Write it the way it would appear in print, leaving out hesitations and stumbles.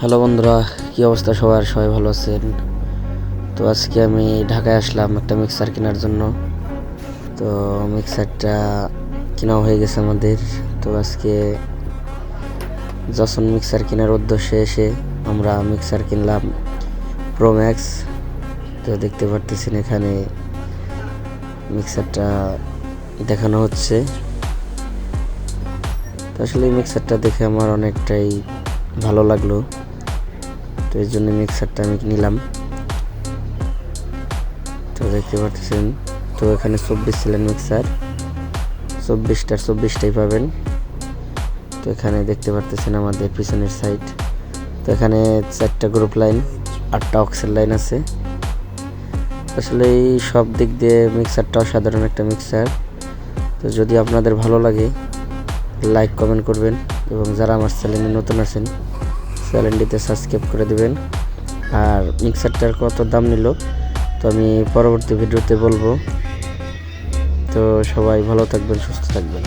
Hello বন্ধুরা, কি অবস্থা সবার? সবাই ভালো আছেন? তো আজকে আমি ঢাকায় আসলাম একটা মিক্সার কেনার জন্য। তো মিক্সারটা কেনা হয়ে গেছে আমাদের। তো আজকে যখন মিক্সার কেনার উদ্দেশ্যে এসে আমরা মিক্সার কিনলাম প্রো ম্যাক্স। তো দেখতে পারতেছেন এখানে মিক্সারটা দেখানো হচ্ছে। তো আসলে এই মিক্সারটা দেখে আমার অনেকটাই ভালো লাগলো, তো এই জন্য মিক্সারটা আমি নিলাম। তো দেখতে পাচ্ছেন, তো এখানে 24 সিলের মিক্সার, 24টার 24টাই পাবেন। তো এখানে দেখতে পাচ্ছেন আমাদের পিছনের সাইড। তো এখানে 4টা গ্রুপ লাইন, 8টা অক্সেল লাইন আছে। আসলে এই সব দিক দিয়ে মিক্সারটা অসাধারণ একটা মিক্সার। তো যদি আপনাদের ভালো লাগে লাইক কমেন্ট করবেন, এবং যারা আমার চ্যানেলে নতুন আছেন চ্যানেলটিতে সাবস্ক্রাইব করে দেবেন। আর মিক্সারটার কত দাম নিল তো আমি পরবর্তী ভিডিওতে বলবো। তো সবাই ভালো থাকবেন, সুস্থ থাকবেন।